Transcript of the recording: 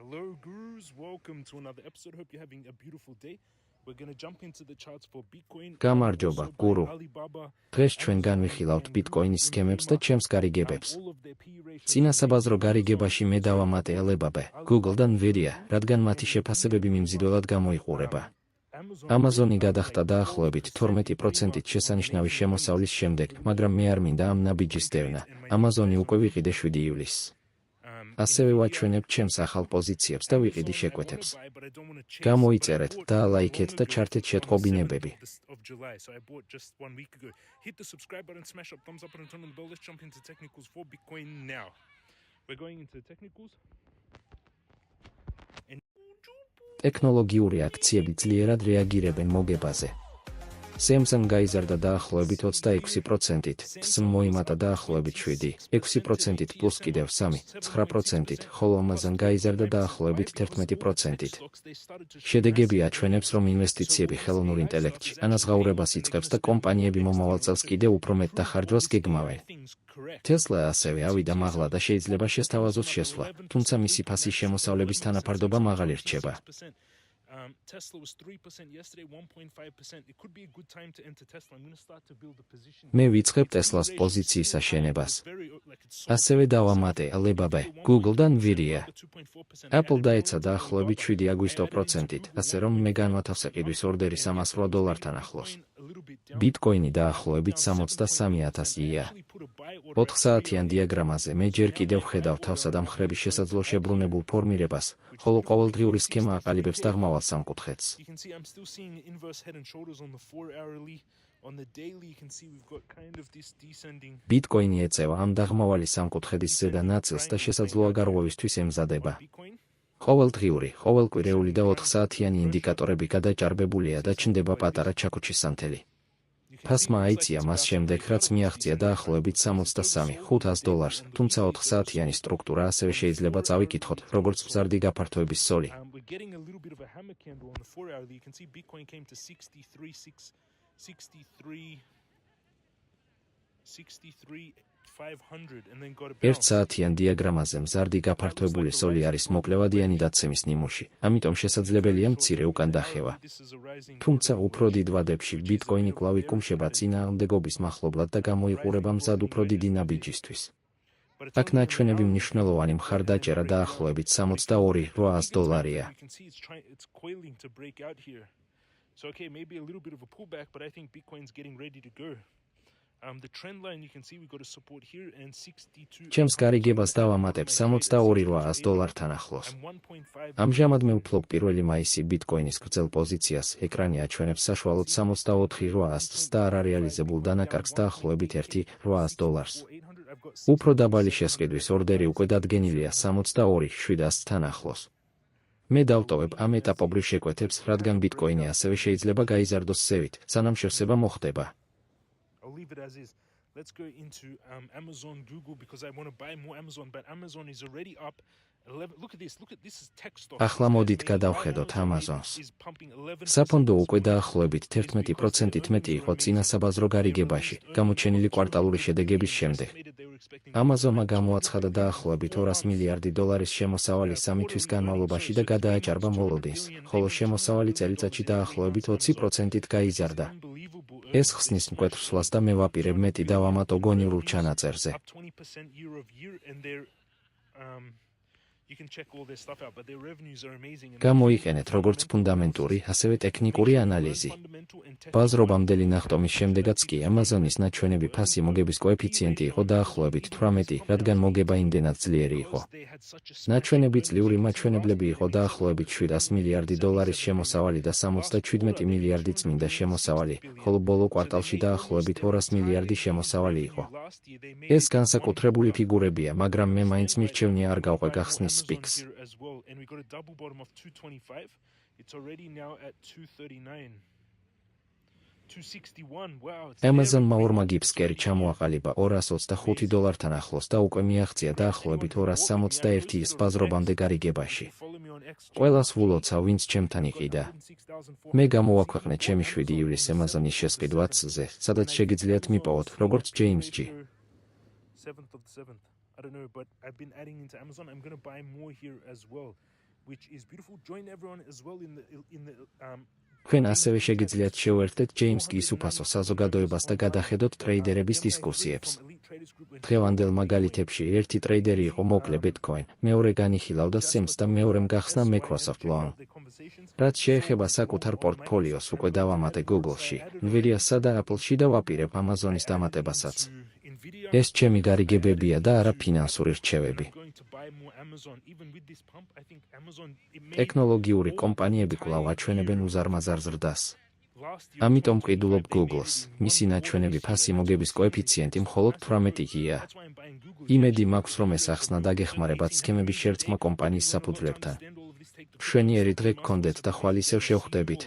Hello, gurus. Welcome to another episode. Hope you're having a beautiful day. We're going to jump into the charts for Bitcoin. გამარჯობა, გურუ. დღეს ჩვენ განვიხილავთ ბიტკოინის სქემებს და ჩემს გარიგებებს. წინასაბაზრო გარიგებაში მე დავამატე Alibaba, Google და Nvidia, რადგან მათი შეფასებები მიმზიდველად გამოიყურება. Amazon-ი გადახტა დაახლოებით 12%-ით შესანიშნავი შემოსავლის შემდეგ, მაგრამ მე არ მინდა ამ ნაბიჯის დევნა. Amazon-ი უკვე ვიყიდე 7 ივლისს. ასევე ვაჩვენებთ ჩემს ახალ პოზიციებს და ვიყიდი შეკვეთებს. გამოიწერეთ, დაალაიქეთ და ჩართეთ შეტყობინებები. ტექნოლოგიური აქციები ძლიერად რეაგირებენ მოგებაზე. Samsung გაიზარდა დაახლოებით 26%-ით, TSM მოიმატა დაახლოებით 7, 6%-ით პლუს კიდევ 3, 9%-ით, ხოლო Amazon გაიზარდა დაახლოებით 11%-ით. შედეგები აჩვენებს, რომ ინვესტიციები ხელოვნურ ინტელექტში ანაზღაურებას იწყებს და კომპანიები მომავალ წელს კიდევ უფრო მეტ დახარჯვას გეგმავენ. Tesla ასევე ავიდა მაღლა და შეიძლება შესთავაზოს შესვლა, თუმცა მისი ფასის შემოსავლების თანაფარდობა მაღალი რჩება. Tesla was 3% yesterday, 1.5%. It could be a good time to enter Tesla. I'm going to start to build a position. მე ვიწყებ Tesla-ს პოზიციის აშენებას. ასევე დავამატე Alibaba, Google და Nvidia. Apple დაეცა დაახლოებით 7 აგვისტო%-ით, ასე რომ მე განვათავსე ყიდვის ორდერი $300 ახლოს. Bitcoin-ი დაახლოებით 63,000-ია. 4 საათიან დიაგრამაზე მე ჯერ კიდევ ვხედავ თავსა და მხრების შესაძლო შებრუნებულ ფორმირებას, ხოლო ყოველდღიური სქემა აყალიბებს დაღმავალ სამკუთხედს. Bitcoin-ი ეწევა ამ დაღმავალი სამკუთხედის ზედა ნაწილს და შესაძლოა გარღვევისთვის ემზადება. ყოველდღიური, ყოველკვირეული და 4 საათიანი ინდიკატორები გადაჭარბებულია და ჩნდება პატარა ჩაქუჩის სანთელი. ფასმა აიწია მას შემდეგ, რაც მიაღწია დაახლოებით $63,500, თუმცა 4 საათიანი სტრუქტურა ასევე შეიძლება წავიკითხოთ, როგორც მზარდი გაფართოების ზოლი. ერთ საათიან დიაგრამაზე მზარდი გაფართოებული ზოლი არის მოკლევადიანი დაცემის ნიმუში, ამიტომ შესაძლებელია მცირე უკან დახევა. თუმცა უფრო დიდ ვადებში Bitcoin-ი კვლავ იკუმშება წინააღმდეგობის მახლობლად და გამოიყურება მზად უფრო დიდი ნაბიჯისთვის. აქ ნაჩვენები მნიშვნელოვანი მხარდაჭერა დაახლოებით $62,800-ია. ჩემს გარიგებას დავამატებ $62,800-თან ახლოს. ამჟამად მე ვფლობ 1 მაისი Bitcoin-ის გრძელ პოზიციას, ეკრანი აჩვენებს საშუალოდ $64,800 და არარეალიზებულ დანაკარგს დაახლოებით $1,800. უფრო დაბალი შესყიდვის ორდერი უკვე დადგენილია $62,700-თან ახლოს. მე დავტოვებ ამ ეტაპობრივ შეკვეთებს, რადგან Bitcoin-ი ასევე შეიძლება გაიზარდოს ზევით, სანამ შევსება მოხდება. Leave it as is. Let's go into Amazon, Google, because I want to buy more Amazon, but Amazon is already up 11. Look at this is tech stock. ახლა მოდით გადავხედოთ Amazon-ს. საფონდო უკვე დაახლოებით 11%-ით მეტი იყო წინასაბაზრო გარიგებაში, გამოჩენილი კვარტალური შედეგების შემდეგ. Amazon-მა გამოაცხადა დაახლოებით $200 მილიარდი შემოსავალი 3 თვის განმავლობაში და გადააჭარბა მოლოდინს, ხოლო შემოსავალი წელიწადში დაახლოებით 20%-ით გაიზარდა. ეს ხსნის მკვეთრ სვლას და მე ვაპირებ მეტი დავამატო გონივრულ ჩანაწერზე. გამოიყენეთ როგორც ფუნდამენტური, ასევე ტექნიკური ანალიზი. ბაზრობამდელი ნახტომის შემდეგაც კი Amazon-ის ნაჩვენები ფასი მოგების კოეფიციენტი იყო დაახლოებით 18, რადგან მოგება იმდენად ძლიერი იყო. ნაჩვენები წლიური მაჩვენებლები იყო დაახლოებით $700 მილიარდი შემოსავალი და 77 მილიარდი წმინდა შემოსავალი, ხოლო ბოლო კვარტალში დაახლოებით $200 მილიარდი შემოსავალი იყო. ეს განსაკუთრებული ფიგურებია, მაგრამ მე მაინც მირჩევნია არ გავყვე გახსნის Speaks. And we got a double bottom of 225. It's already now at 239. 261. Wow. Amazon-მა ორმა გიფსკერი ჩამოაყალიბა $225-თან ახლოს და უკვე მიაღწია დაახლოებით 261-ის ბაზრობამდე გარიგებაში. ყველას ვულოცა, ვინც ჩემთან იყიდა. მე გამოვაქვეყნე ჩემი 7 ივლისს Amazon-ის შესყიდვაზე, სადაც შეგიძლიათ მიპოვოთ, როგორც James G. 7th of the 7th. I don't know, but I've been adding into Amazon. I'm going to buy more here as well. which is beautiful. Join everyone as well in the თქვენ ასევე შეგიძლიათ შეუერთდეთ ჯეიმს კისუფასო საზოგადოებას და გადახედოთ ტრეიდერების დისკუსიებს. დღევანდელ მაგალითებში ერთი ტრეიდერი იყო მოკლე Bitcoin, მეორე განიხილავდა SEMS და მეორემ გახსნა Microsoft Loan. რაც შეეხება საკუთარ პორტფოლიოს, უკვე დავამატე Google-ში, Nvidia-სა და Apple-ში და ვაპირებ Amazon-ის დამატებასაც. ეს ჩემი გარიგებებია და არა ფინანსური რჩევები. ტექნოლოგიური კომპანიები კვლავ აჩვენებენ უზარმაზარ ზრდას. ამიტომ ვყიდულობ Google-ს, მისი ნაჩვენები ფასი მოგების კოეფიციენტი მხოლოდ 18-ია. იმედი მაქვს, რომ ეს ახსნა დაგეხმარებათ სქემების შერწყმა კომპანიის საფუძვლებთან. მშვენიერი დღე გქონდეთ და ხვალ ისევ შევხვდებით.